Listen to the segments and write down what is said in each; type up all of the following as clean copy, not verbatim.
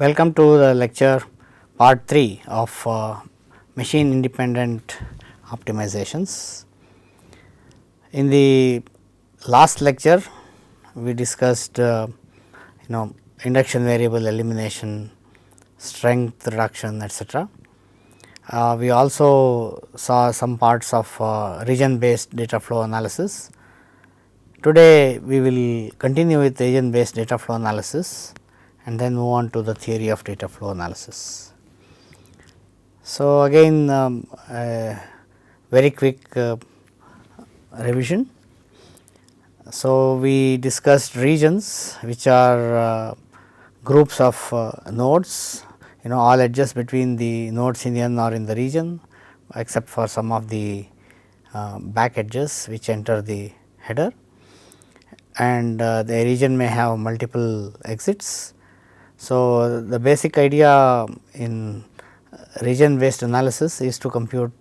Welcome to the lecture part 3 of machine independent optimizations. In the last lecture we discussed induction variable elimination, strength reduction, etc. We also saw some parts of region based data flow analysis. Today we will continue with region based data flow analysis and then move on to the theory of data flow analysis. So, again very quick revision. So, we discussed regions which are groups of nodes, all edges between the nodes in N are in the region except for some of the back edges which enter the header, and the region may have multiple exits. So, the basic idea in region based analysis is to compute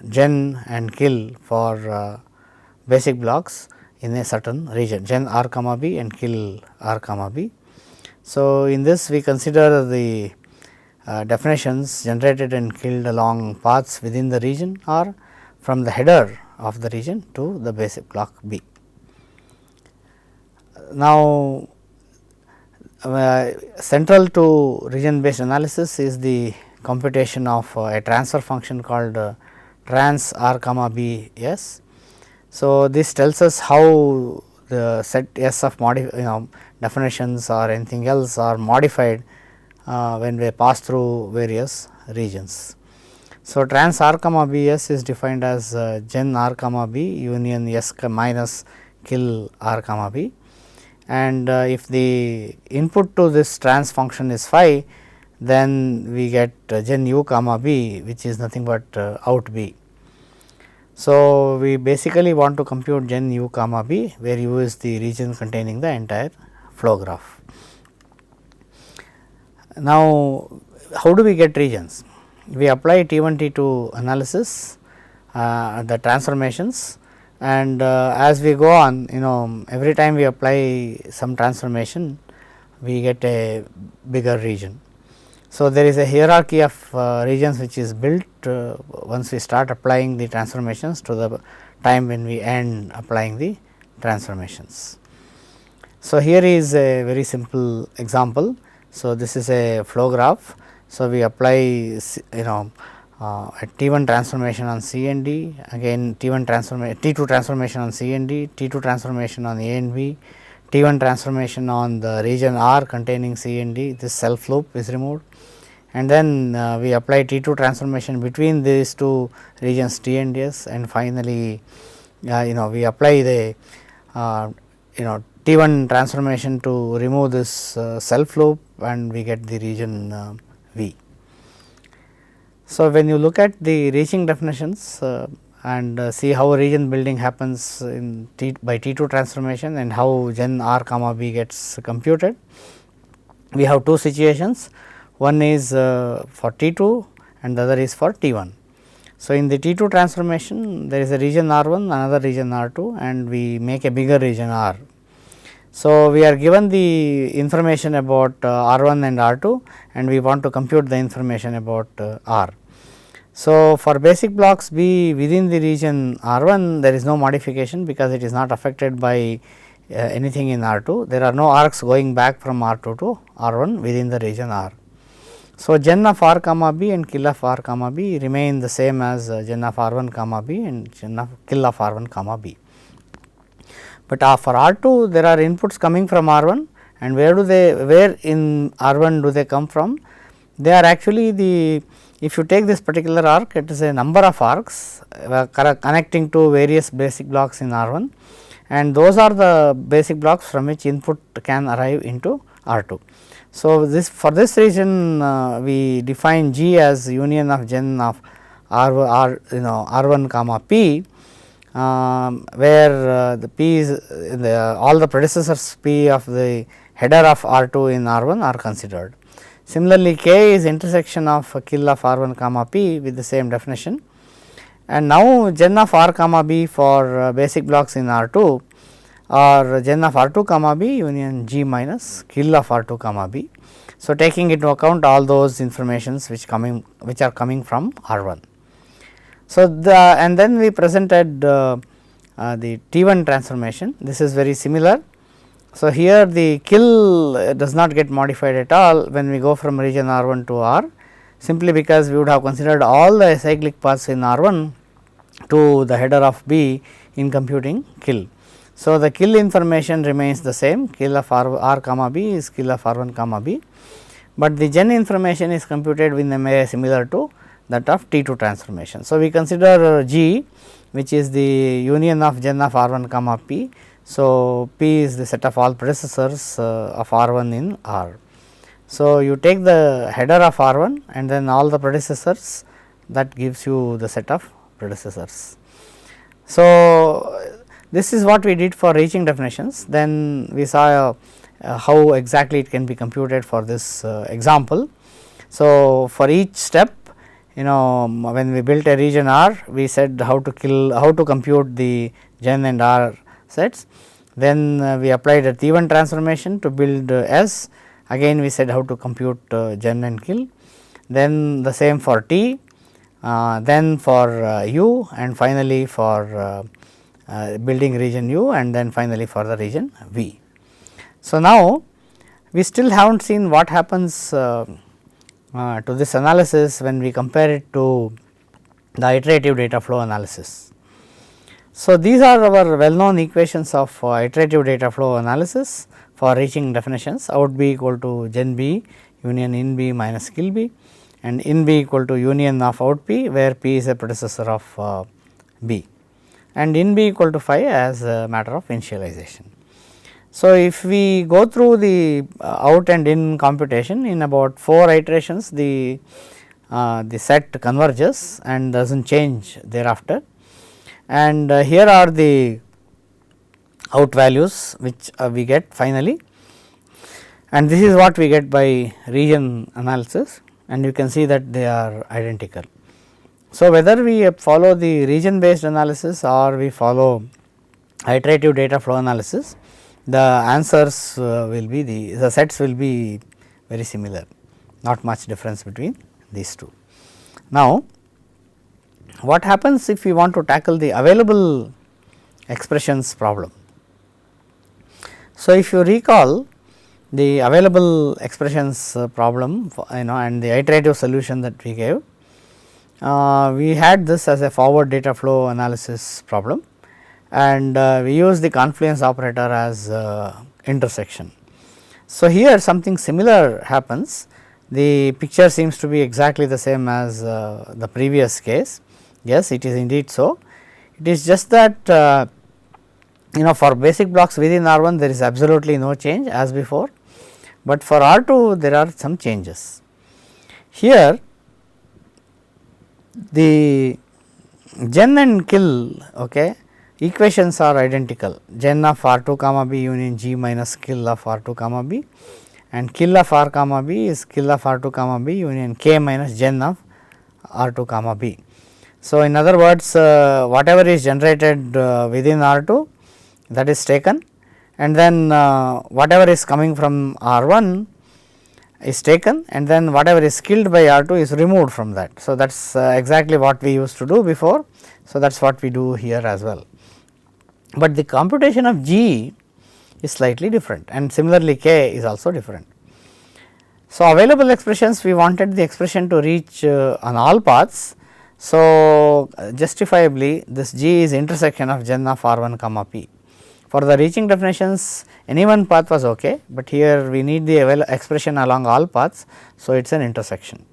gen and kill for basic blocks in a certain region, gen r comma b and kill r comma b. So, in this we consider the definitions generated and killed along paths within the region or from the header of the region to the basic block B. Now, central to region based analysis is the computation of a transfer function called trans r comma b s. So, this tells us how the set S of definitions or anything else are modified when we pass through various regions. So, trans r comma b s is defined as gen r comma b union s minus kill r comma b, and if the input to this trans function is phi, then we get gen u comma b, which is nothing but out b. So, we basically want to compute gen u comma b, where u is the region containing the entire flow graph. Now, how do we get regions? We apply T1 T2 analysis, the transformations, and as we go on, every time we apply some transformation we get a bigger region. So, there is a hierarchy of regions which is built once we start applying the transformations to the time when we end applying the transformations. So, here is a very simple example. So, this is a flow graph. So, we apply a T1 transformation on C and D, again T1 transformation, T2 transformation on C and D, T2 transformation on A and B, T1 transformation on the region R containing C and D, this self loop is removed, and then we apply T2 transformation between these two regions T and S, and finally we apply the T1 transformation to remove this self loop, and we get the region V. So, when you look at the reaching definitions and see how region building happens in by T2 transformation and how gen r comma b gets computed, we have two situations. One is for T2 and the other is for T1. So, in the T2 transformation there is a region R1, another region R2, and we make a bigger region R. So, we are given the information about R1 and R2, and we want to compute the information about R. So, for basic blocks B within the region R1 there is no modification because it is not affected by anything in R2. There are no arcs going back from R2 to R1 within the region R. So, gen of R comma B and kill of R comma B remain the same as gen of R1 comma B and gen of kill of R1 comma B. But for R2 there are inputs coming from R1, and where in R1 do they come from? They are actually if you take this particular arc, it is a number of arcs connecting to various basic blocks in R1, and those are the basic blocks from which input can arrive into R2. So, for this reason we define G as union of gen of R1 comma P, where the P is all the predecessors P of the header of R2 in R1 are considered. Similarly, K is intersection of kill of R1 comma P with the same definition, and now gen of R comma B for basic blocks in R2 or gen of R2 comma B union G minus kill of R2 comma B. So, taking into account all those informations which are coming from R1. So, and then we presented the T1 transformation. This is very similar. So, here the kill does not get modified at all when we go from region R1 to R, simply because we would have considered all the acyclic paths in R1 to the header of B in computing kill. So, the kill information remains the same, kill of R comma B is kill of R1 comma B, but the gen information is computed in a way similar to that of T2 transformation. So, we consider G, which is the union of gen of R1 comma P. So, P is the set of all predecessors of R1 in R. So, you take the header of R1 and then all the predecessors, that gives you the set of predecessors. So, this is what we did for reaching definitions. Then we saw how exactly it can be computed for this example. So, for each step, when we built a region R, we said how to compute the gen and R sets. Then we applied a T1 transformation to build S. Again we said how to compute gen and kill. Then the same for T, then for U, and finally for building region U, and then finally for the region V. So, now we still have not seen what happens to this analysis when we compare it to the iterative data flow analysis. So, these are our well known equations of iterative data flow analysis for reaching definitions: out B equal to gen B union in B minus kill B, and in B equal to union of out P, where P is a predecessor of B, and in B equal to phi as a matter of initialization. So, if we go through the out and in computation, in about 4 iterations the set converges and does not change thereafter, and here are the out values which we get finally, and this is what we get by region analysis, and you can see that they are identical. So, whether we follow the region based analysis or we follow iterative data flow analysis, the answers will be the sets will be very similar, not much difference between these two. Now, what happens if we want to tackle the available expressions problem? So, if you recall the available expressions problem and the iterative solution that we gave, we had this as a forward data flow analysis problem, and we use the confluence operator as intersection. So, here something similar happens. The picture seems to be exactly the same as the previous case. Yes, it is indeed so. It is just that for basic blocks within R1 there is absolutely no change as before, but for R2 there are some changes. Here the gen and kill equations are identical, gen of R2 comma B union G minus kill of R2 comma B, and kill of R comma B is kill of R2 comma B union K minus gen of R2 comma B. So, in other words, whatever is generated within R2, that is taken, and then whatever is coming from R1 is taken, and then whatever is killed by R2 is removed from that. So, that is exactly what we used to do before. So, that is what we do here as well, but the computation of G is slightly different, and similarly K is also different. So, available expressions, we wanted the expression to reach on all paths. So, justifiably this G is intersection of gen of R1 comma P. For the reaching definitions, any one path was okay, but here we need the expression along all paths. So, it is an intersection.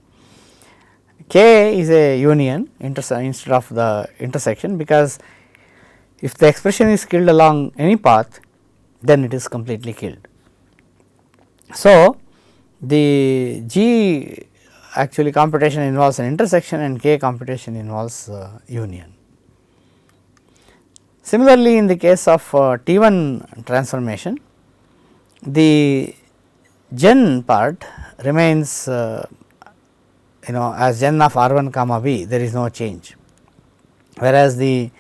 K is a union instead of the intersection, because if the expression is killed along any path, then it is completely killed. So, the G actually computation involves an intersection and K computation involves union. Similarly, in the case of T1 transformation, the gen part remains as gen of R1 comma B, there is no change, whereas the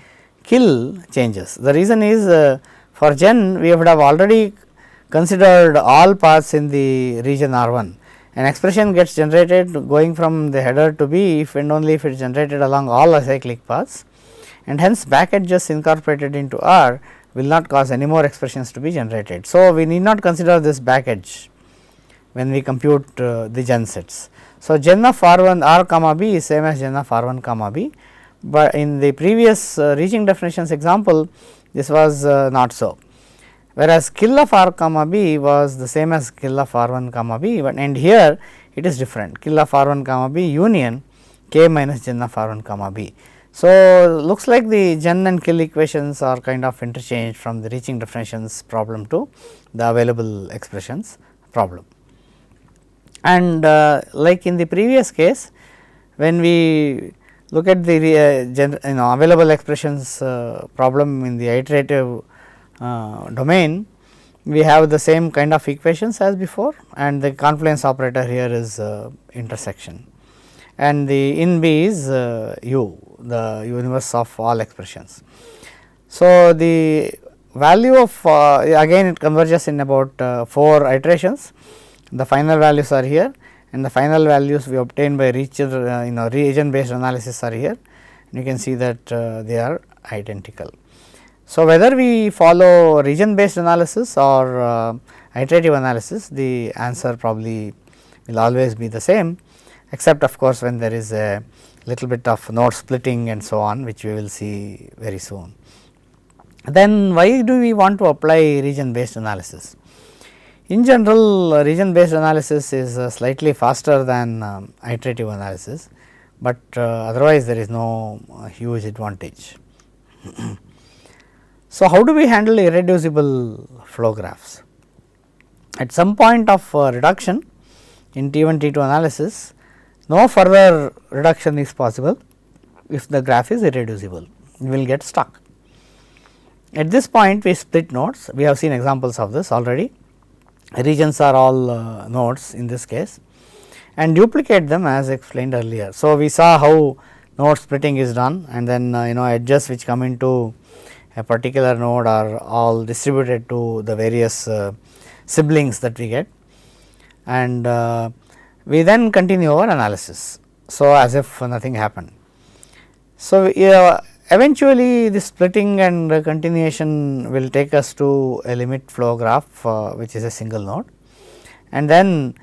kill changes. The reason is for gen we would have already considered all paths in the region R1, An expression gets generated going from the header to B if and only if it is generated along all acyclic paths, and hence back edges incorporated into R will not cause any more expressions to be generated. So, we need not consider this back edge when we compute the gen sets. So, gen of R 1 R comma B is same as gen of R 1 comma B, but in the previous reaching definitions example this was not so, whereas kill of R comma B was the same as kill of R 1 comma B, but and here it is different, kill of R 1 comma B union k minus gen of R 1 comma B. So, looks like the gen and kill equations are kind of interchanged from the reaching definitions problem to the available expressions problem. And like in the previous case, when we look at the available expressions problem in the iterative domain, we have the same kind of equations as before, and the confluence operator here is intersection, and the in B is U, the universe of all expressions. So, the value of again it converges in about 4 iterations. The final values are here, and the final values we obtain by region based analysis are here, and you can see that they are identical. So, whether we follow region based analysis or iterative analysis, the answer probably will always be the same, except of course, when there is a little bit of node splitting and so on, which we will see very soon. Then why do we want to apply region based analysis? In general, region based analysis is slightly faster than iterative analysis, but otherwise there is no huge advantage. So, how do we handle irreducible flow graphs? At some point of reduction in T1 T2 analysis, no further reduction is possible if the graph is irreducible, it will get stuck. At this point we split nodes, we have seen examples of this already. Regions are all nodes in this case, and duplicate them as explained earlier. So, we saw how node splitting is done, and then edges which come into a particular node are all distributed to the various siblings that we get, and we then continue our analysis. So, as if nothing happened. So, eventually this splitting and continuation will take us to a limit flow graph which is a single node, and then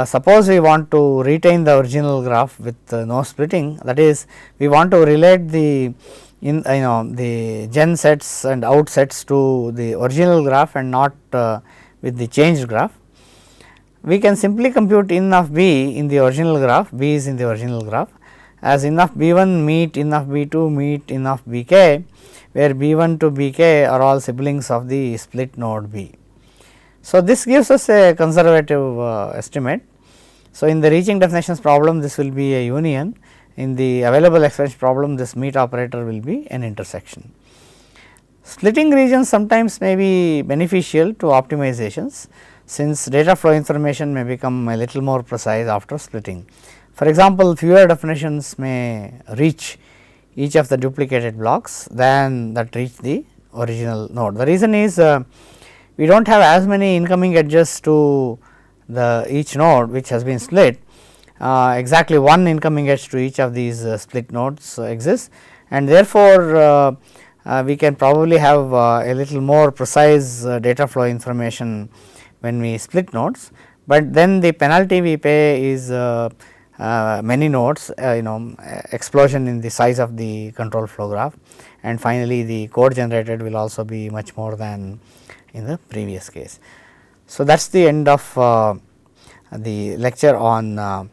suppose we want to retain the original graph with no splitting, that is we want to relate the the gen sets and out sets to the original graph and not with the changed graph. We can simply compute in of B in the original graph, B is in the original graph, as in of B1 meet in of B2 meet in of Bk, where B1 to Bk are all siblings of the split node B. So, this gives us a conservative estimate. So, in the reaching definitions problem this will be a union, in the available expression problem this meet operator will be an intersection. Splitting regions sometimes may be beneficial to optimizations, since data flow information may become a little more precise after splitting. For example, fewer definitions may reach each of the duplicated blocks than that reach the original node. The reason is we do not have as many incoming edges to the each node which has been split. Exactly one incoming edge to each of these split nodes exists, and therefore, we can probably have a little more precise data flow information when we split nodes, but then the penalty we pay is many nodes, explosion in the size of the control flow graph, and finally, the code generated will also be much more than in the previous case. So, that is the end of the lecture on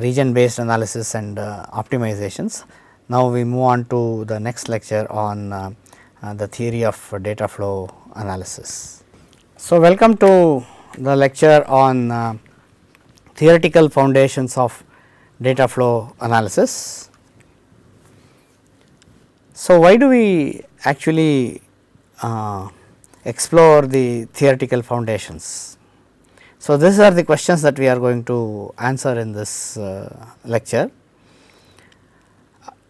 region based analysis and optimizations. Now, we move on to the next lecture on the theory of data flow analysis. So, welcome to the lecture on theoretical foundations of data flow analysis. So, why do we actually explore the theoretical foundations? So, these are the questions that we are going to answer in this lecture.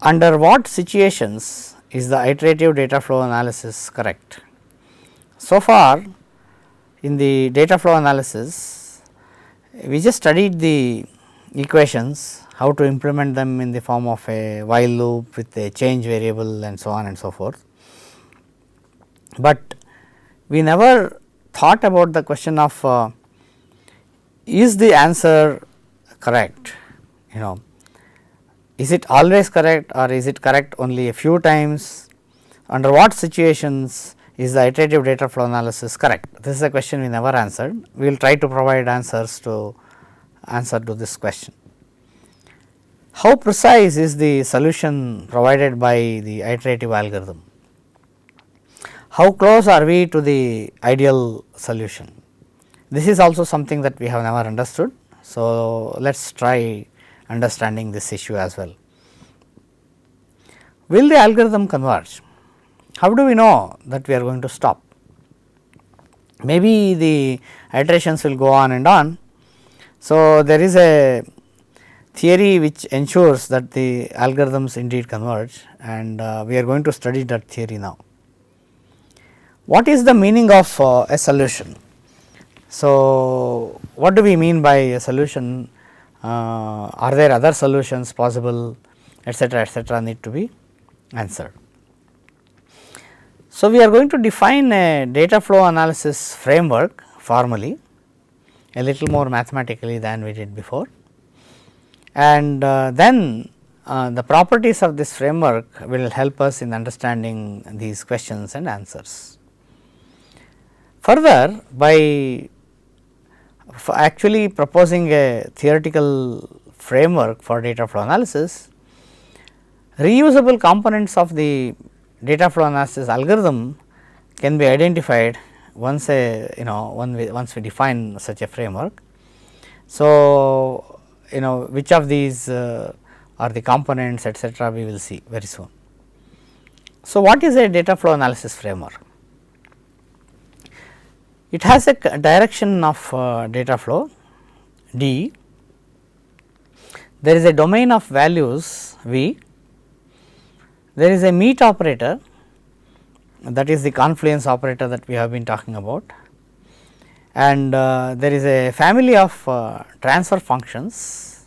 Under what situations is the iterative data flow analysis correct? So far, in the data flow analysis, We just studied the equations, how to implement them in the form of a while loop with a change variable and so on and so forth. But we never thought about the question of is the answer correct, is it always correct or is it correct only a few times, under what situations is the iterative data flow analysis correct. This is a question we never answered. We will try to provide answers to answer to this question. How precise is the solution provided by the iterative algorithm? How close are we to the ideal solution? This is also something that we have never understood. So, let us try understanding this issue as well. Will the algorithm converge? How do we know that we are going to stop? Maybe the iterations will go on and on. So, there is a theory which ensures that the algorithms indeed converge, and we are going to study that theory now. What is the meaning of a solution? So, what do we mean by a solution? Are there other solutions possible, etcetera, need to be answered. So, we are going to define a data flow analysis framework formally, a little more mathematically than we did before, and then the properties of this framework will help us in understanding these questions and answers. Further, by actually proposing a theoretical framework for data flow analysis, reusable components of the data flow analysis algorithm can be identified once once we define such a framework. So, which of these are the components, etcetera, we will see very soon. So, what is a data flow analysis framework? It has a direction of data flow D, there is a domain of values V, there is a meet operator, that is the confluence operator that we have been talking about, and there is a family of transfer functions.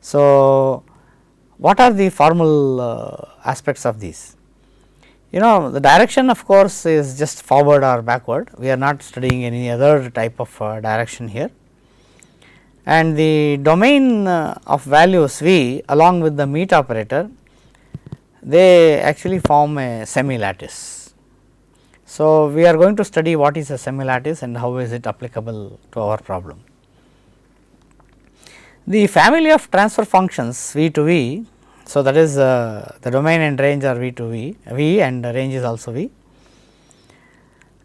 So, what are the formal aspects of these? The direction of course is just forward or backward, we are not studying any other type of direction here, and the domain of values V along with the meet operator, they actually form a semi lattice. So, we are going to study what is a semi lattice and how is it applicable to our problem. The family of transfer functions V to V, so that is the domain and range are V to V, V and range is also V,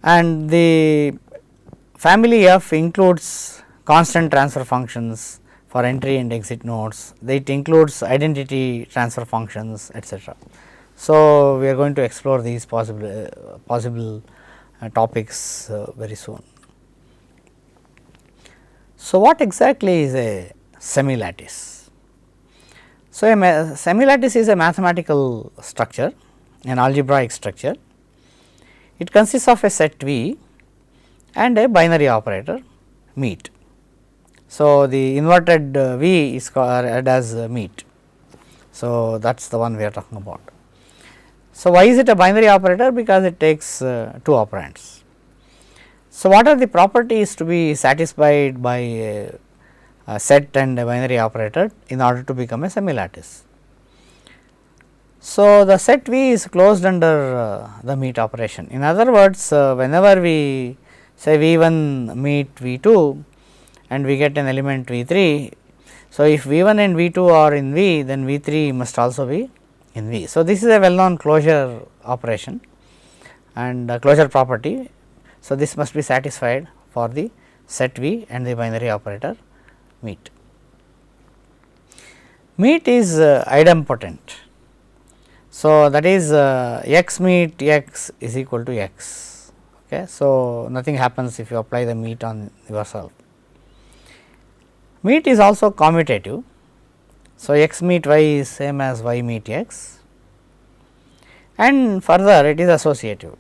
and the family F includes constant transfer functions for entry and exit nodes, it includes identity transfer functions, etcetera. So, we are going to explore these possible topics very soon. So, what exactly is a semi lattice? So, a semi lattice is a mathematical structure, an algebraic structure. It consists of a set V and a binary operator meet. So, the inverted V is called as meet. So, that is the one we are talking about. So, why is it a binary operator? Because it takes 2 operands. So, what are the properties to be satisfied by a set and a binary operator in order to become a semi lattice? So, the set V is closed under the meet operation. In other words, whenever we say V1 meet V2 and we get an element V3. So, if V1 and V2 are in V, then V3 must also be in V. So, this is a well known closure operation and closure property. So, this must be satisfied for the set V and the binary operator meet. Meet is idempotent. So, that is x meet x is equal to x. Okay. So, nothing happens if you apply the meet on yourself. Meet is also commutative. So, x meet y is same as y meet x, and further it is associative.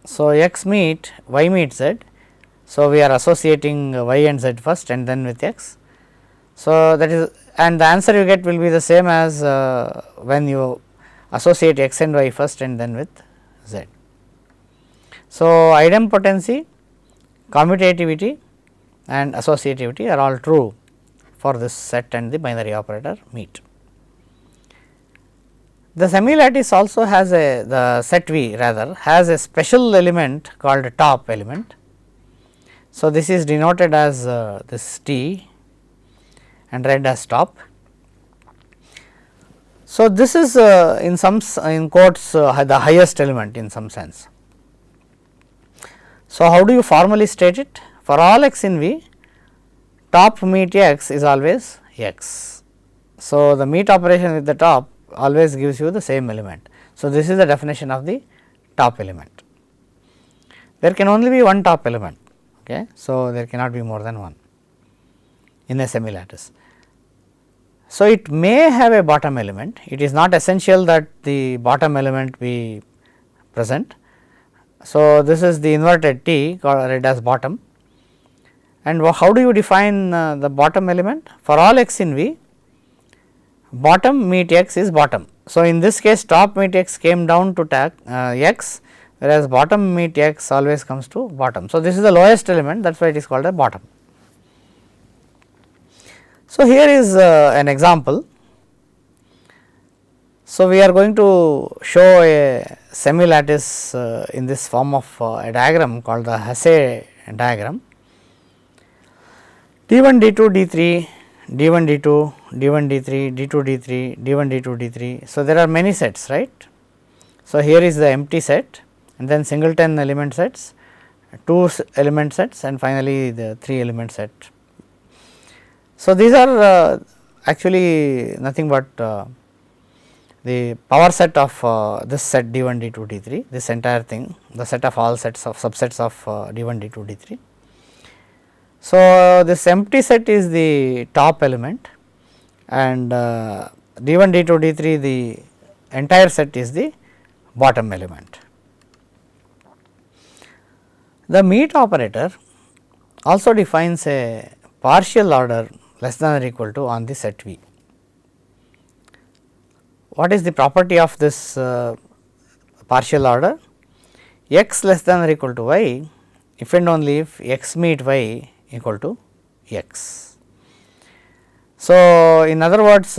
So, x meet y meet z. So, we are associating y and z first and then with x. So, that is, and the answer you get will be the same as when you associate x and y first and then with z. So, idempotency, commutativity and associativity are all true for this set and the binary operator meet. The semi-lattice also has the set V rather has a special element called a top element. So, this is denoted as this T and read as top. So, this is in quotes the highest element in some sense. So, how do you formally state it? For all x in V, top meet x is always x. So, the meet operation with the top always gives you the same element. So, this is the definition of the top element. There can only be one top element. Okay. So, there cannot be more than one in a semi-lattice. So, it may have a bottom element. It is not essential that the bottom element be present. So, this is the inverted T read as bottom. And how do you define the bottom element? For all x in V, bottom meet x is bottom. So, in this case top meet x came down to x, whereas bottom meet x always comes to bottom. So, this is the lowest element, that is why it is called a bottom. So, here is an example. So, we are going to show a semi-lattice in this form of a diagram called the Hasse diagram. D1, D2, D3, D1, D2, D1, D3, D2, D3, D1, D2, D3. So, there are many sets, right. So, here is the empty set and then singleton element sets, 2 element sets and finally, the 3 element set. So, these are actually nothing but the power set of this set D1, D2, D3, this entire thing, the set of all sets of subsets of D1, D2, D3. So, this empty set is the top element and D1, D2, D3 the entire set is the bottom element. The meet operator also defines a partial order less than or equal to on the set V. What is the property of this partial order? X less than or equal to y if and only if x meet y equal to x. So, in other words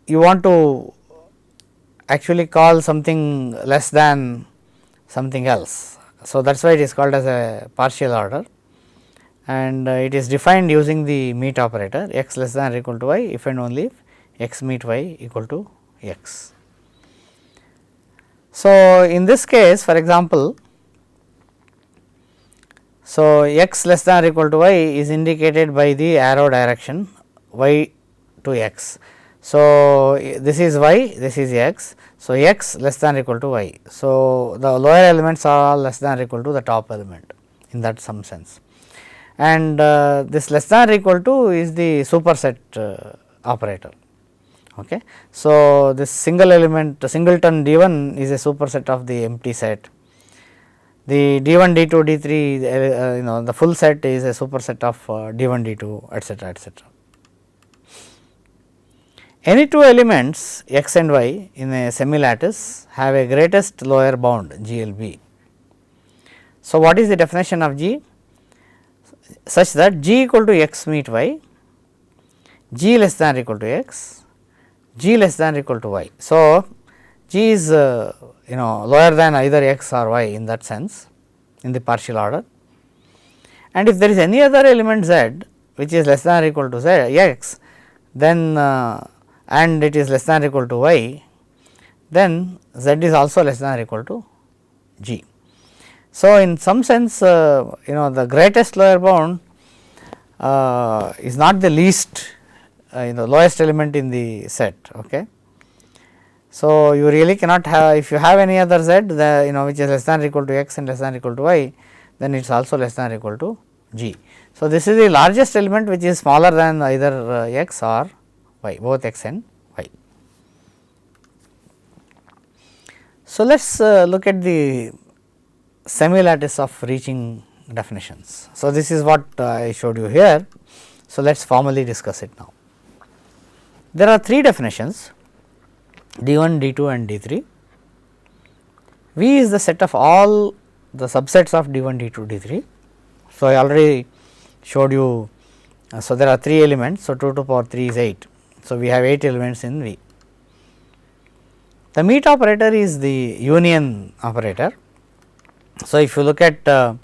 you want to actually call something less than something else. So, that is why it is called as a partial order and it is defined using the meet operator x less than or equal to y if and only if x meet y equal to x. So, in this case for example, so x less than or equal to y is indicated by the arrow direction y to x. So, this is y, this is x. So, x less than or equal to y. So, the lower elements are all less than or equal to the top element in that some sense. And this less than or equal to is the superset operator. Okay. So, this single element singleton D1 is a superset of the empty set. The D1, D2, D3 the full set is a superset of D1, D2 etc., etc. Any two elements x and y in a semi-lattice have a greatest lower bound GLB. So, what is the definition of G? Such that G equal to x meet y, G less than or equal to x, G less than or equal to y. So, G is lower than either x or y in that sense in the partial order, and if there is any other element z which is less than or equal to z x, then and it is less than or equal to y, then z is also less than or equal to G. So, in some sense the greatest lower bound is not the least lowest element in the set. Okay. So, you really cannot have, if you have any other z which is less than or equal to x and less than or equal to y, then it is also less than or equal to G. So, this is the largest element which is smaller than either x or y, both x and y. So, let us look at the semi-lattice of reaching definitions. So, this is what I showed you here. So, let us formally discuss it now. There are 3 definitions D1, D2 and D3. V is the set of all the subsets of D1, D2, D3. So, I already showed you. So, there are 3 elements. So, 2 to the power 3 is 8. So, we have 8 elements in V. The meet operator is the union operator. So, if you look at D1,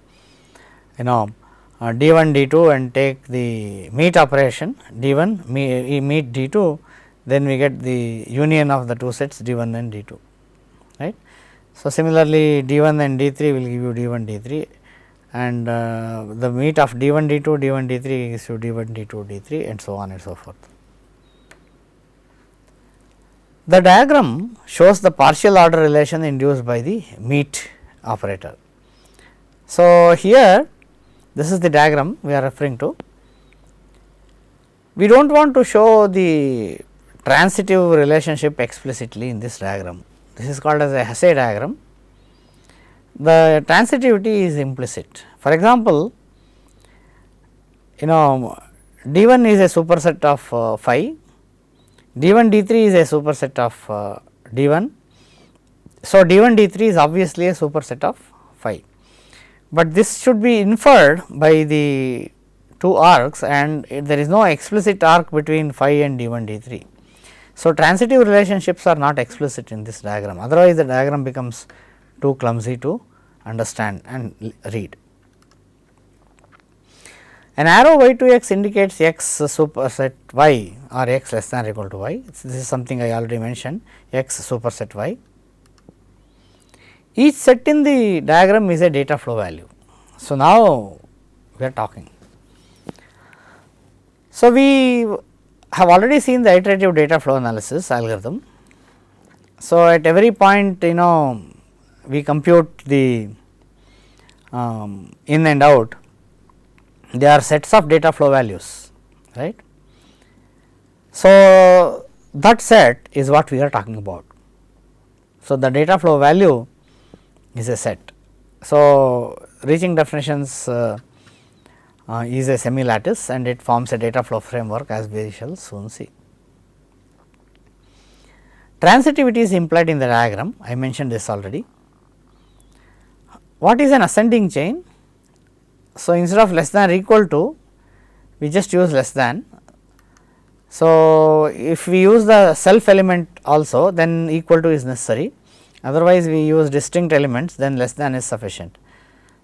D2 and take the meet operation D1 meet D2, then we get the union of the 2 sets D1 and D2, right. So, similarly, D1 and D3 will give you D1, D3 and the meet of D1, D2, D1, D3 gives you D1, D2, D3 and so on and so forth. The diagram shows the partial order relation induced by the meet operator. So, here this is the diagram we are referring to. We do not want to show the transitive relationship explicitly in this diagram. This is called as a Hesse diagram. The transitivity is implicit. For example, D1 is a superset of phi, D1, D3 is a superset of D1. So, D1, D3 is obviously a superset of phi, but this should be inferred by the 2 arcs and there is no explicit arc between phi and D1, D3. So, transitive relationships are not explicit in this diagram, otherwise the diagram becomes too clumsy to understand and read. An arrow y to x indicates x superset y or x less than or equal to y. This is something I already mentioned, x superset y. Each set in the diagram is a data flow value. So, now we are talking. So, we have already seen the iterative data flow analysis algorithm. So, at every point we compute the in and out, they are sets of data flow values, right. So, that set is what we are talking about. So, the data flow value is a set. So, reaching definitions is a semi lattice and it forms a data flow framework, as we shall soon see. Transitivity is implied in the diagram, I mentioned this already. What is an ascending chain? So, instead of less than or equal to, we just use less than. So, if we use the self element also, then equal to is necessary, otherwise we use distinct elements, then less than is sufficient.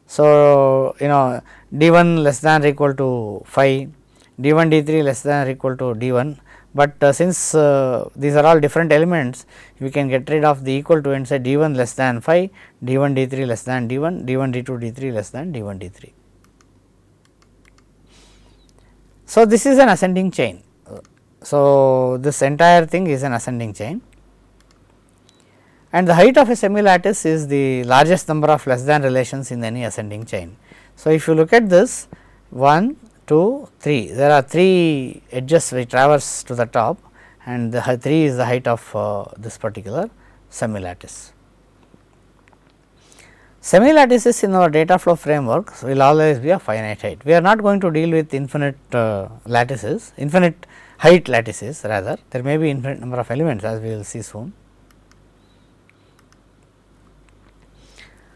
So, D1 less than or equal to phi, D1, D3 less than or equal to D1, but since these are all different elements, we can get rid of the equal to and say D1 less than phi, D1, D3 less than D1, D1, D2, D3 less than D1, D3. So, this is an ascending chain. So, this entire thing is an ascending chain and the height of a semi lattice is the largest number of less than relations in any ascending chain. So, if you look at this 1, 2, 3, there are 3 edges which traverse to the top and the 3 is the height of this particular semi lattice. Semi lattices in our data flow framework will always be a finite height. We are not going to deal with infinite lattices, infinite height lattices rather, there may be infinite number of elements, as we will see soon.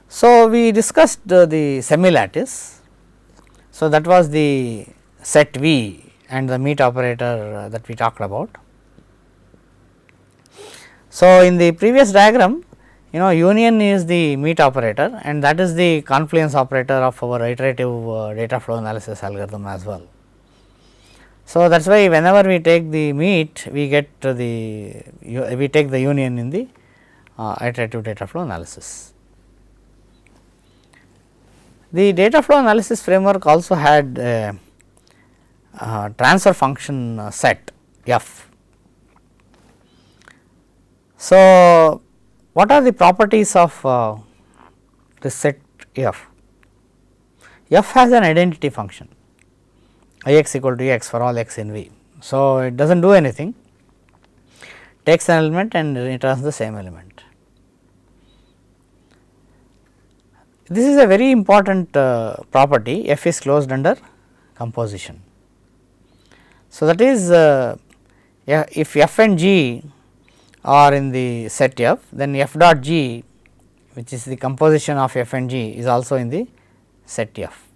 So, we discussed the semi lattice. So, that was the set V and the meet operator that we talked about. So, in the previous diagram, union is the meet operator and that is the confluence operator of our iterative data flow analysis algorithm as well. So, that is why whenever we take the meet, we get we take the union in the iterative data flow analysis. The data flow analysis framework also had a transfer function set f. So, what are the properties of this set f? F has an identity function I x equal to x for all x in V. So, it does not do anything, takes an element and returns the same element. this is a very important property, f is closed under composition. So, that is if f and g are in the set f, then f dot g, which is the composition of f and g, is also in the set f.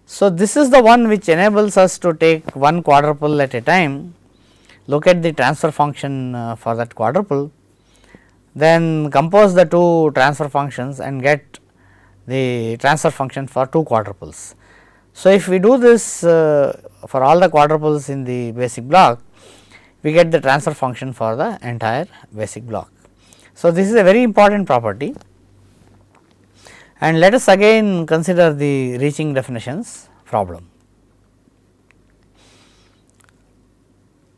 So, this is the one which enables us to take one quadruple at a time, look at the transfer function for that quadruple, then compose the two transfer functions and get the transfer function for two quadruples. So, if we do this for all the quadruples in the basic block, we get the transfer function for the entire basic block. So, this is a very important property, and let us again consider the reaching definitions problem.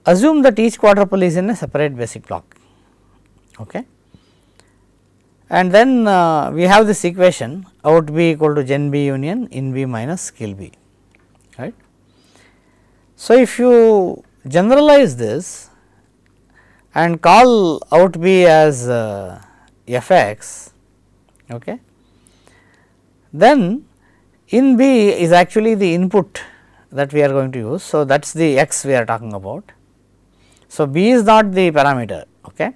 Assume that each quadruple is in a separate basic block, okay. And then we have this equation out B equal to gen B union in B minus kill B, right. So, if you generalize this and call out B as f x, okay, then in B is actually the input that we are going to use. So, that is the x we are talking about. So, B is not the parameter, okay.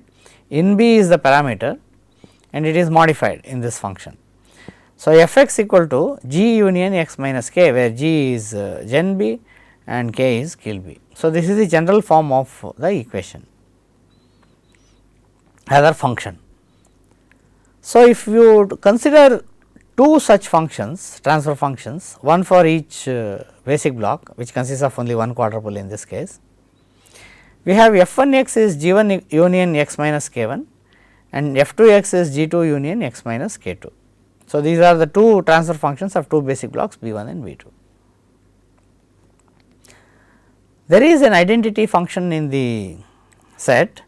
In B is the parameter and it is modified in this function. So, f x equal to g union x minus k, where g is gen B and k is kill B. So, this is the general form of the equation as a function. So, if you consider two such functions, transfer functions, one for each basic block, which consists of only one quadruple in this case, we have f 1 x is g 1 union x minus k 1 and f 2 x is g 2 union x minus k 2. So, these are the two transfer functions of two basic blocks B 1 and B 2. There is an identity function in the set.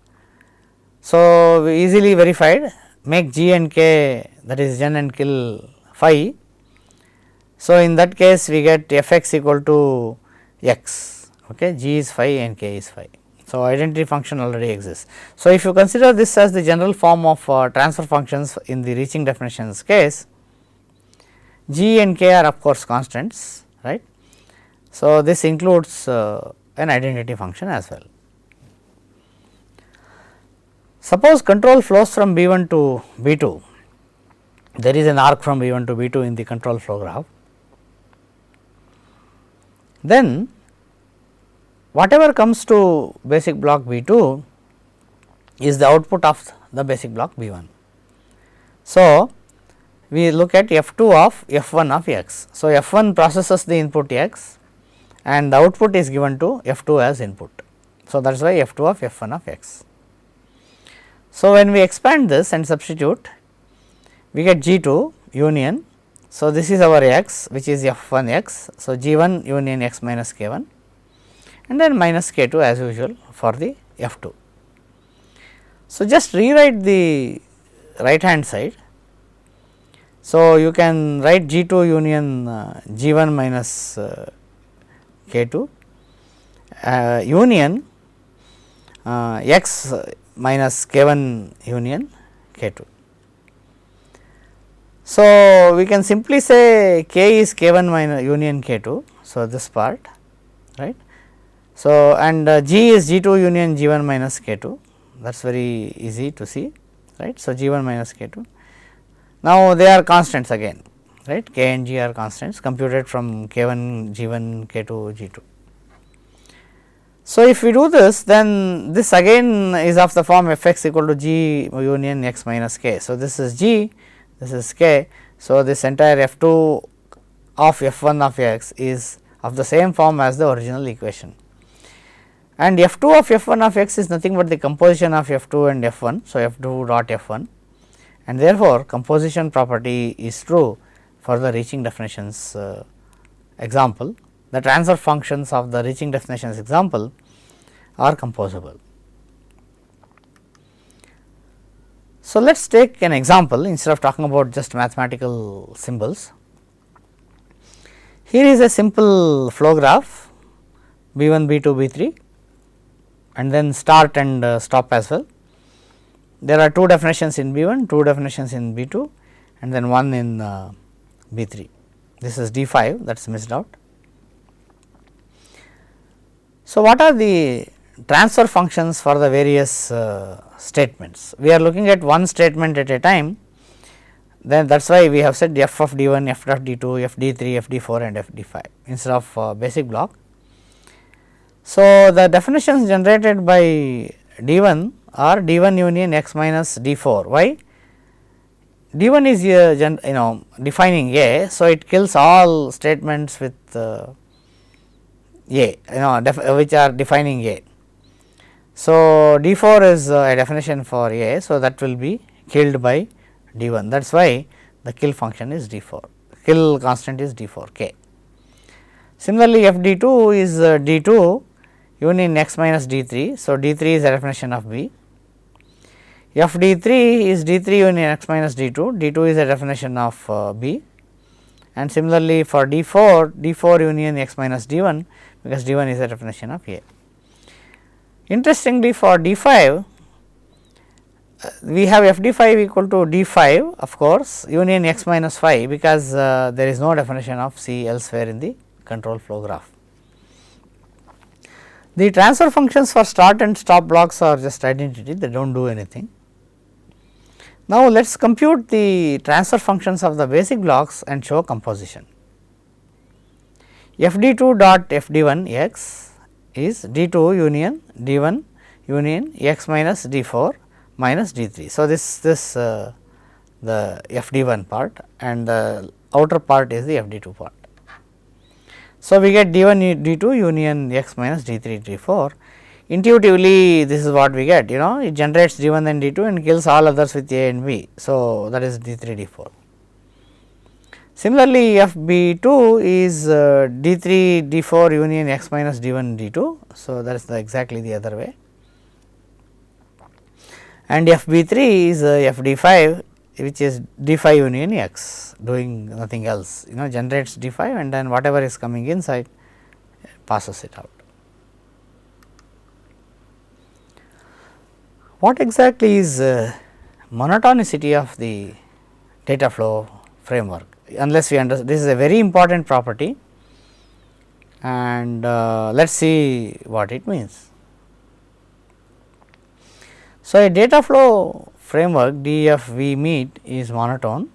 So, we easily verified, make g and k, that is gen and kill phi. So, in that case we get f x equal to x, okay, g is phi and k is phi. So, identity function already exists. So, if you consider this as the general form of transfer functions in the reaching definitions case, g and k are of course constants, right. So, this includes an identity function as well. Suppose control flows from B 1 to B 2, there is an arc from B 1 to B 2 in the control flow graph. Then whatever comes to basic block B 2 is the output of the basic block B 1. So, we look at f 2 of f 1 of x. So, f 1 processes the input x and the output is given to f 2 as input. So, that is why f 2 of f 1 of x. So, when we expand this and substitute, we get g 2 union. So, this is our x, which is f 1 x. So, g 1 union x minus k 1 and then minus k 2 as usual for the f 2. So, just rewrite the right hand side. So, you can write g 2 union g 1 minus k 2 union x minus k 1 union k 2. So, we can simply say k is k 1 minus union k 2. So, this part, right. So, and g is g 2 union g 1 minus k 2, that is very easy to see, right. So, g 1 minus k 2. Now, they are constants again, right, k and g are constants computed from k 1 g 1 k 2 g 2. So, if we do this, then this again is of the form f x equal to g union x minus k. So, this is g, this is k. So, this entire f 2 of f 1 of x is of the same form as the original equation, and f 2 of f 1 of x is nothing but the composition of f 2 and f 1. So, f 2 dot f 1, and therefore, composition property is true for the reaching definitions example. The transfer functions of the reaching definitions example are composable. So, let us take an example instead of talking about just mathematical symbols. Here is a simple flow graph B 1, B 2, B 3 and then start and stop as well. There are two definitions in B 1, two definitions in B 2, and then 1 in B 3. This is D 5, that is missed out. So, what are the transfer functions for the various statements? We are looking at one statement at a time, then that is why we have said f of d 1, f of d 2, f d 3, f d 4 and f d 5 instead of basic block. So, the definitions generated by d 1 are d 1 union x minus d 4. Why? D 1 is defining A. So, it kills all statements with A, which are defining A. So, D 4 is a definition for A. So, that will be killed by D 1, that is why the kill function is D 4, kill constant is D 4 k. Similarly, f d 2 is D 2 union x minus D 3. So, D 3 is a definition of B. F d 3 is D 3 union x minus D 2, D 2 is a definition of B, and similarly for D 4, D 4 union x minus D 1, because D 1 is a definition of A. Interestingly, for D 5, we have f d 5 equal to D 5 of course union x minus phi, because there is no definition of C elsewhere in the control flow graph. The transfer functions for start and stop blocks are just identity, they do not do anything. Now, let us compute the transfer functions of the basic blocks and show composition. F d 2 dot f d 1 x is D 2 union D 1 union x minus D 4 minus D 3. So, this the f d 1 part and the outer part is the f d 2 part. So, we get D 1 D 2 union x minus D 3 D 4. Intuitively this is what we get, it generates D 1 and D 2 and kills all others with A and B. So, that is D 3 D 4. Similarly, f b 2 is D 3 D 4 union x minus D 1 D 2. So, that is exactly the other way, and f b 3 is f d 5, which is D 5 union x, doing nothing else, generates D 5 and then whatever is coming inside passes it out. What exactly is monotonicity of the data flow framework? Unless we understand, this is a very important property, and let us see what it means. So, a data flow framework DFV meet is monotone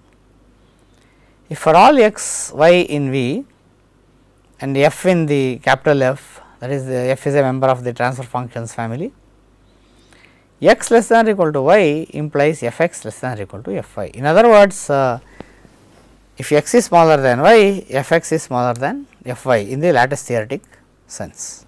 if for all x y in V and f in the capital F, that is the f is a member of the transfer functions family, x less than or equal to y implies f x less than or equal to f y. In other words, if x is smaller than y, f x is smaller than f y in the lattice theoretic sense.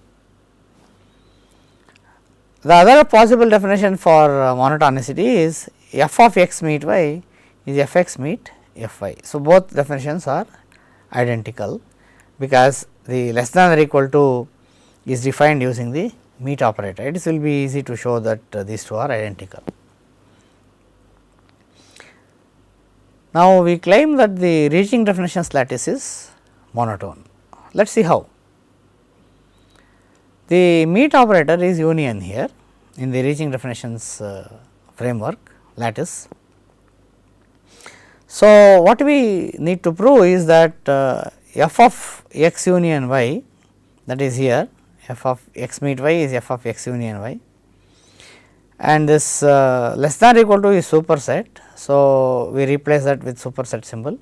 The other possible definition for monotonicity is f of x meet y is f x meet f y. So, both definitions are identical, because the less than or equal to is defined using the meet operator. It will be easy to show that these two are identical. Now, we claim that the reaching definitions lattice is monotone. Let us see how. The meet operator is union here in the reaching definitions framework lattice. So, what we need to prove is that f of x union y, that is here f of x meet y is f of x union y, and this less than or equal to is superset. So, we replace that with superset symbol.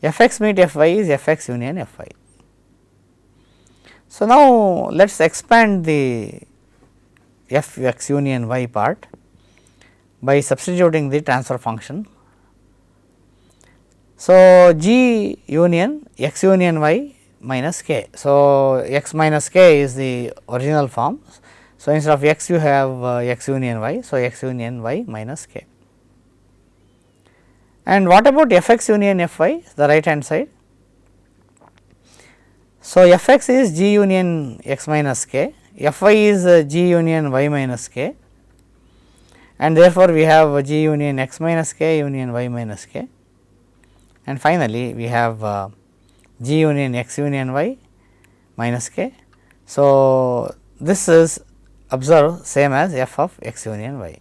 F x meet f y is f x union f y. So, now let us expand the f x union y part by substituting the transfer function. So, G union x union y minus k. So, x minus k is the original form. So, instead of x you have x union y. So, x union y minus k. And what about f x union f y, the right hand side? So, f x is g union x minus k, f y is g union y minus k, and therefore, we have g union x minus k union y minus k, and finally, we have g union x union y minus k. So, this is observe same as f of x union y.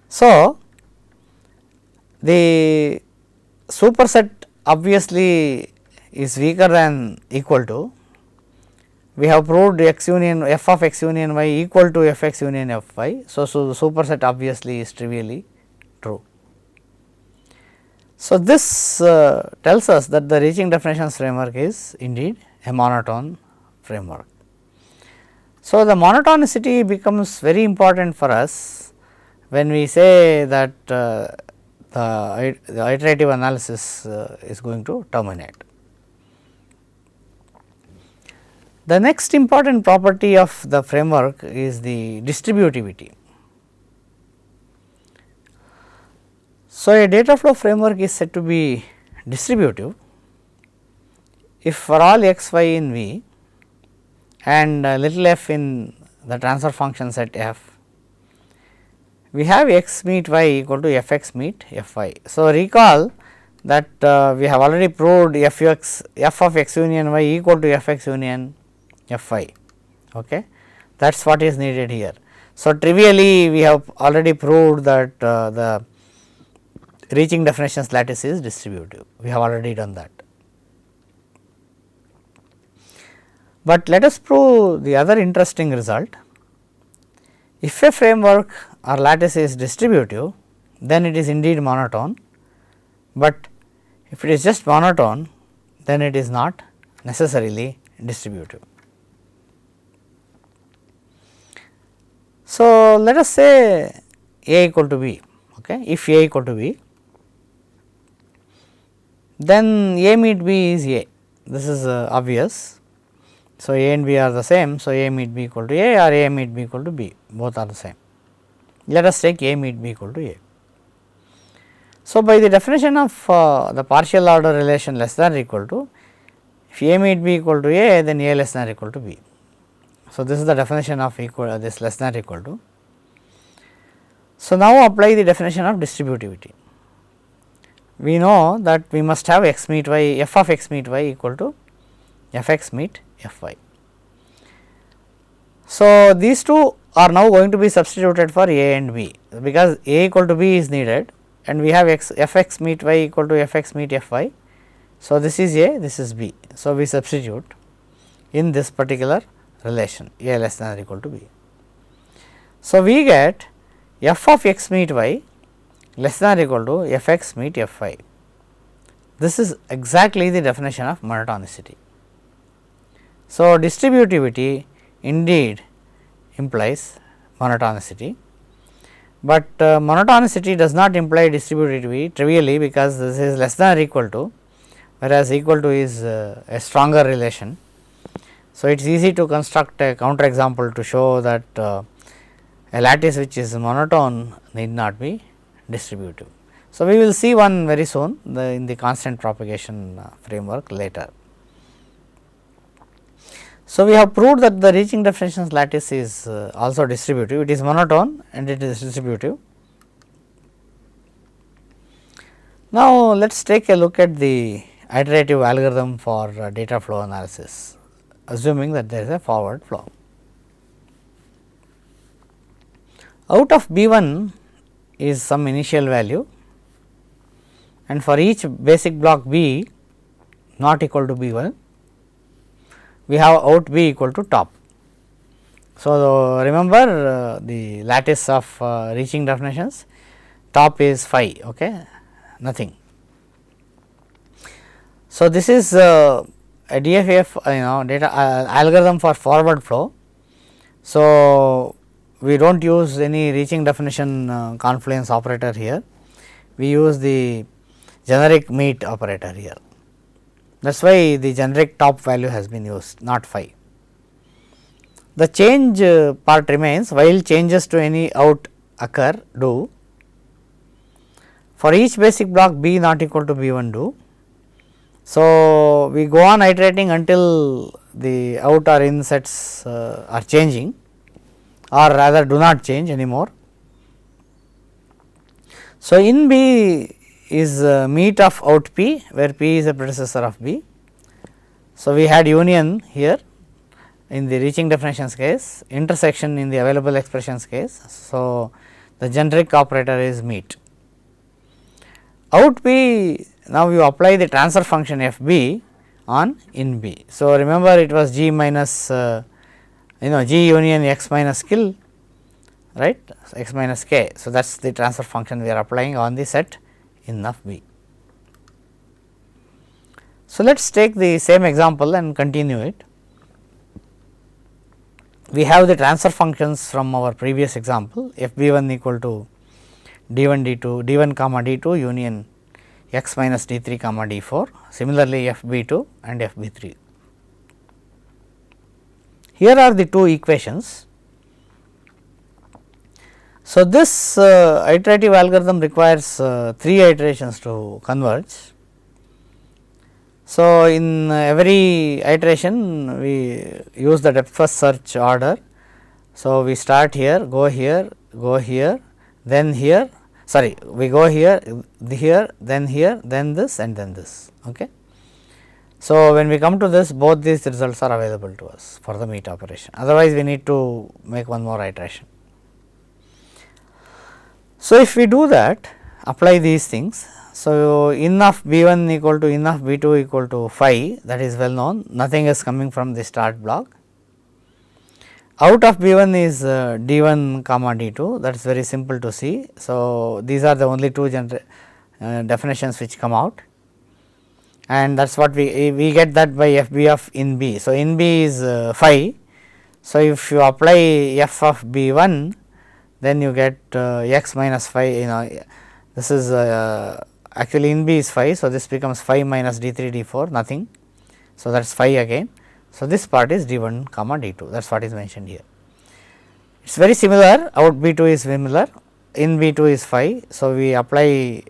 So, The superset obviously is weaker than equal to. We have proved x union f of x union y equal to f x union f y. So, the superset obviously is trivially true. So, this tells us that the reaching definitions framework is indeed a monotone framework. So, the monotonicity becomes very important for us when we say that the iterative analysis is going to terminate. The next important property of the framework is the distributivity. So, a data flow framework is said to be distributive if for all x y in V and little f in the transfer function set f, we have x meet y equal to f x meet f y. So, recall that we have already proved f of x union y equal to f x union f y, okay. That is what is needed here. So, trivially we have already proved that the reaching definitions lattice is distributive, we have already done that. But let us prove the other interesting result. If a framework or lattice is distributive, then it is indeed monotone, but if it is just monotone, then it is not necessarily distributive. So, let us say A equal to B, okay. If A equal to B, then A meet B is A, this is obvious. So, A and B are the same. So, A meet B equal to A or A meet B equal to B, both are the same. Let us take A meet B equal to A. So, by the definition of the partial order relation less than or equal to, if A meet B equal to A, then A less than or equal to B. So, this is the definition of equal this less than or equal to. So, now apply the definition of distributivity. We know that we must have x meet y, f of x meet y equal to f x meet f y. So, these two are now going to be substituted for A and B, because A equal to B is needed and we have f x meet y equal to f x meet f y. So, this is A, this is B. So, we substitute in this particular relation A less than or equal to B. So, we get f of x meet y less than or equal to f x meet f y. This is exactly the definition of monotonicity. So, distributivity indeed implies monotonicity, but monotonicity does not imply distributivity trivially, because this is less than or equal to, whereas equal to is a stronger relation. So, it is easy to construct a counter example to show that a lattice which is monotone need not be distributive. So, we will see one very soon in the constant propagation framework later. So, we have proved that the reaching definitions lattice is also distributive, it is monotone and it is distributive. Now, let us take a look at the iterative algorithm for data flow analysis, assuming that there is a forward flow. Out of B 1 is some initial value, and for each basic block B not equal to B 1, we have out B equal to top. So, remember the lattice of reaching definitions, top is phi, okay, nothing. So, this is a DFF data algorithm for forward flow. So, we do not use any reaching definition confluence operator here, we use the generic meet operator here. That is why the generic top value has been used, not phi. The change part remains while changes to any out occur do. For each basic block B not equal to B 1 do. So, we go on iterating until the out or in sets are changing, or rather do not change anymore. So, in B is meet of out P, where P is a predecessor of B. So, we had union here in the reaching definitions case, intersection in the available expressions case. So, the generic operator is meet. out B, now you apply the transfer function f b on in B. So, remember it was G minus G union x minus kill, right, x minus k. So, that is the transfer function we are applying on the set in of B. So, let us take the same example and continue it. We have the transfer functions from our previous example, f b 1 equal to d 1 d 2 d 1 comma d 2 union x minus d 3 comma d 4, similarly f b 2 and f b 3. Here are the two equations. So, this iterative algorithm requires 3 iterations to converge. So, in every iteration we use the depth first search order. So, we start here, go here, then here, sorry, we go here, then this and then this. Okay. So, when we come to this, both these results are available to us for the meet operation, otherwise we need to make one more iteration. So, if we do that, apply these things. So, in of B 1 equal to in of B 2 equal to phi, that is well known, nothing is coming from the start block. Out of B 1 is d 1 comma d 2, that is very simple to see. So, these are the only two definitions which come out, and that is what we get that by f b of in B. So, in B is phi. So, if you apply f of B 1, then you get x minus phi, this is actually in B is phi. So, this becomes phi minus d 3 d 4, nothing. So, that is phi again. So, this part is d 1 comma d 2, that is what is mentioned here. It is very similar, out B 2 is similar, in B 2 is phi. So, we apply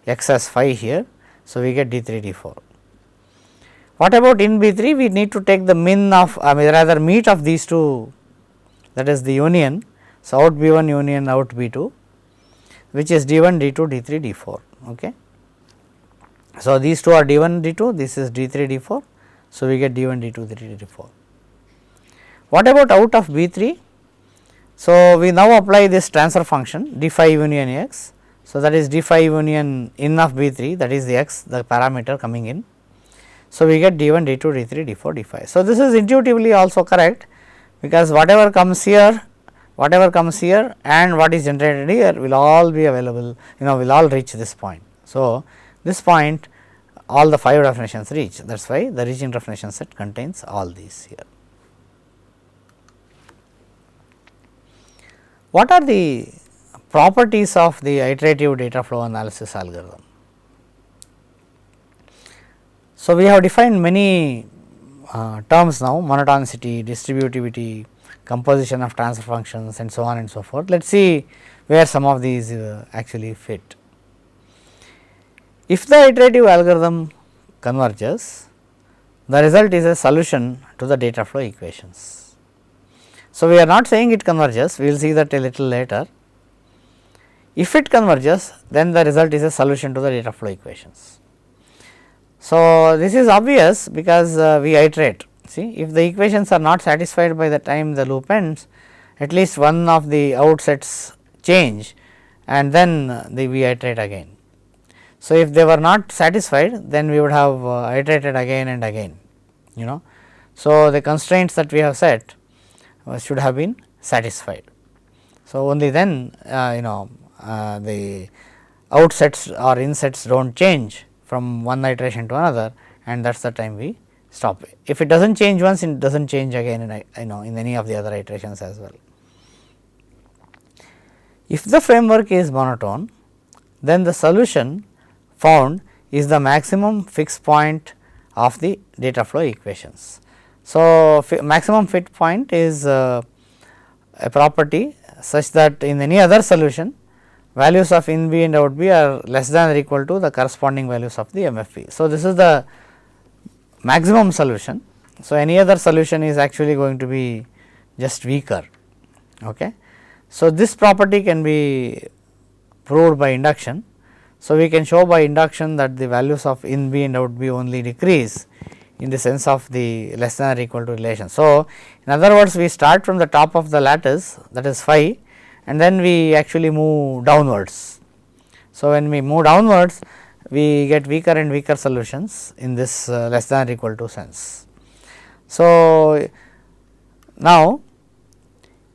x as phi here. So, we get d 3 d 4. What about in B 3? We need to take the min of rather meet of these two, that is the union. So, out B 1 union out B 2, which is d 1 d 2 d 3 d 4. Okay. So, these two are d 1 d 2, this is d 3 d 4. So, we get d 1 d 2 d 3 d 4. What about out of B 3? So, we now apply this transfer function d phi union x. So, that is d phi union in of B 3, that is the x, the parameter coming in. So, we get d 1 d 2 d 3 d 4 d 5. So, this is intuitively also correct, because whatever comes here and what is generated here will all be available, will all reach this point. So, this point all the 5 definitions reach, that is why the reaching definition set contains all these here. What are the properties of the iterative data flow analysis algorithm? So, we have defined many terms now, monotonicity, distributivity, composition of transfer functions and so on and so forth. Let us see where some of these actually fit. If the iterative algorithm converges, the result is a solution to the data flow equations. So, we are not saying it converges, we will see that a little later. If it converges, then the result is a solution to the data flow equations. So, this is obvious because we iterate. See, if the equations are not satisfied by the time the loop ends, at least one of the outsets change and then we iterate again. So, if they were not satisfied, then we would have iterated again and again, So, the constraints that we have set should have been satisfied. So, only then the outsets or insets do not change from one iteration to another, and that is the time we stop. If it does not change once, it does not change again in any of the other iterations as well. If the framework is monotone, then the solution found is the maximum fixed point of the data flow equations. So, maximum fit point is a property such that in any other solution, values of in B and out B are less than or equal to the corresponding values of the MFV. So, this is the maximum solution. So, any other solution is actually going to be just weaker. Okay. So, this property can be proved by induction. So, we can show by induction that the values of in B and out B only decrease in the sense of the less than or equal to relation. So, in other words, we start from the top of the lattice, that is phi, and then we actually move downwards. So, when we move downwards, we get weaker and weaker solutions in this less than or equal to sense. So, now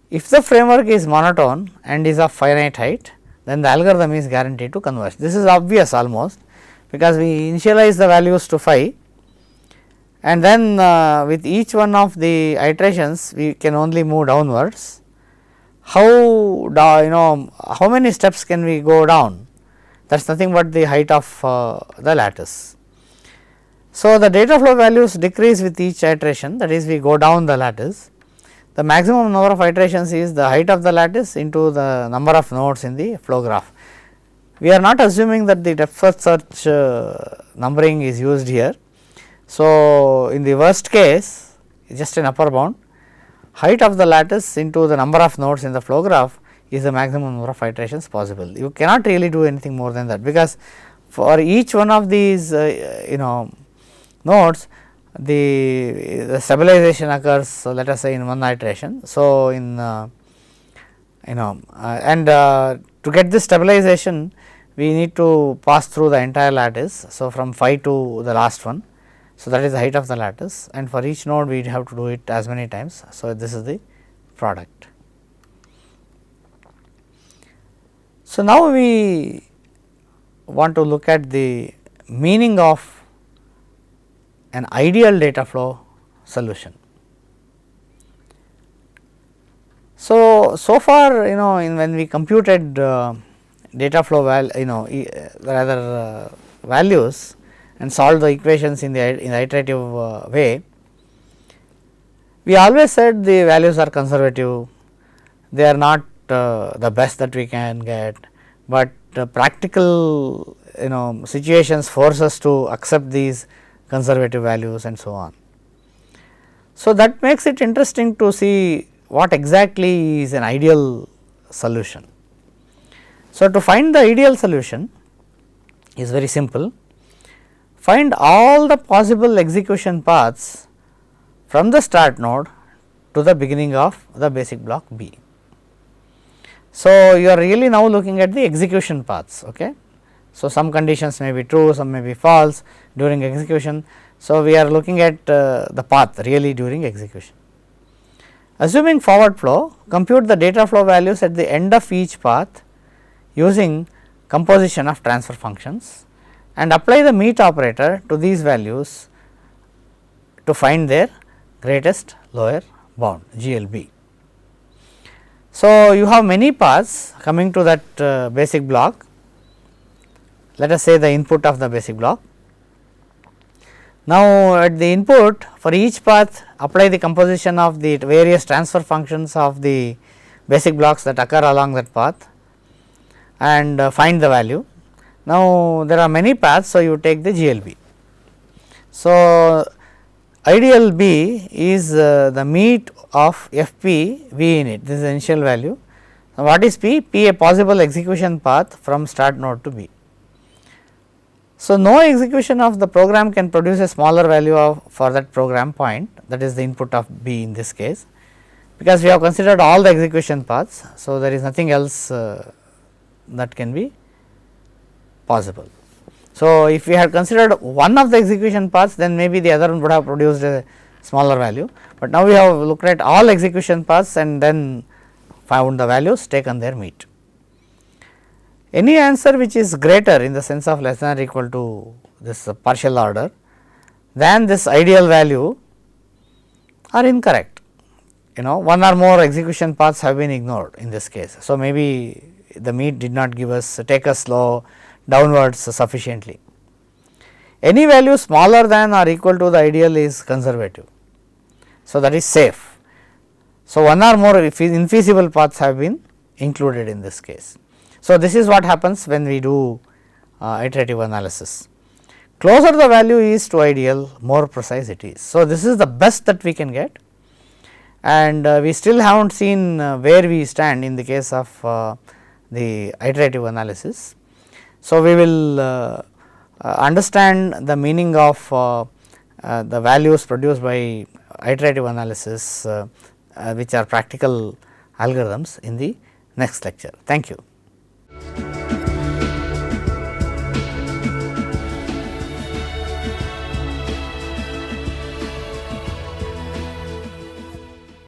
if the framework is monotone and is of finite height, then the algorithm is guaranteed to converge. This is obvious almost, because we initialize the values to phi, and then with each one of the iterations we can only move downwards. How how many steps can we go down? That is nothing but the height of the lattice. So, the data flow values decrease with each iteration, that is we go down the lattice. The maximum number of iterations is the height of the lattice into the number of nodes in the flow graph. We are not assuming that the depth first search numbering is used here. So, in the worst case, just an upper bound, height of the lattice into the number of nodes in the flow graph is the maximum number of iterations possible. You cannot really do anything more than that, because for each one of these nodes, the stabilization occurs, let us say, in one iteration. So, in to get this stabilization, we need to pass through the entire lattice. So, from phi to the last one. So, that is the height of the lattice, and for each node we have to do it as many times. So, this is the product. So, now we want to look at the meaning of an ideal data flow solution. So far when we computed data flow values and solved the equations in the iterative way, we always said the values are conservative, they are not the best that we can get, but practical situations force us to accept these conservative values and so on. So, that makes it interesting to see what exactly is an ideal solution. So, to find the ideal solution is very simple. Find all the possible execution paths from the start node to the beginning of the basic block B. So, you are really now looking at the execution paths. Okay. So, some conditions may be true, some may be false during execution. So, we are looking at the path really during execution. Assuming forward flow, compute the data flow values at the end of each path using composition of transfer functions, and apply the meet operator to these values to find their greatest lower bound GLB. So, you have many paths coming to that basic block. Let us say the input of the basic block. Now, at the input, for each path apply the composition of the various transfer functions of the basic blocks that occur along that path and find the value. Now, there are many paths, so you take the GLB. So, ideal B is the meet of FP V in it, this is the initial value. Now, what is P? P a possible execution path from start node to B. So, no execution of the program can produce a smaller value for that program point, that is the input of B in this case, because we have considered all the execution paths. So, there is nothing else that can be possible. So, if we had considered one of the execution paths, then maybe the other one would have produced a smaller value, but now we have looked at all execution paths and then found the values, taken their meet. Any answer which is greater in the sense of less than or equal to this partial order than this ideal value are incorrect. One or more execution paths have been ignored in this case. So, maybe the meet did not give us take us slow downwards sufficiently. Any value smaller than or equal to the ideal is conservative. So, that is safe. So, one or more infeasible paths have been included in this case. So, this is what happens when we do iterative analysis. Closer the value is to ideal, more precise it is. So, this is the best that we can get, and we still have not seen where we stand in the case of the iterative analysis. So, we will understand the meaning of the values produced by iterative analysis which are practical algorithms in the next lecture. Thank you.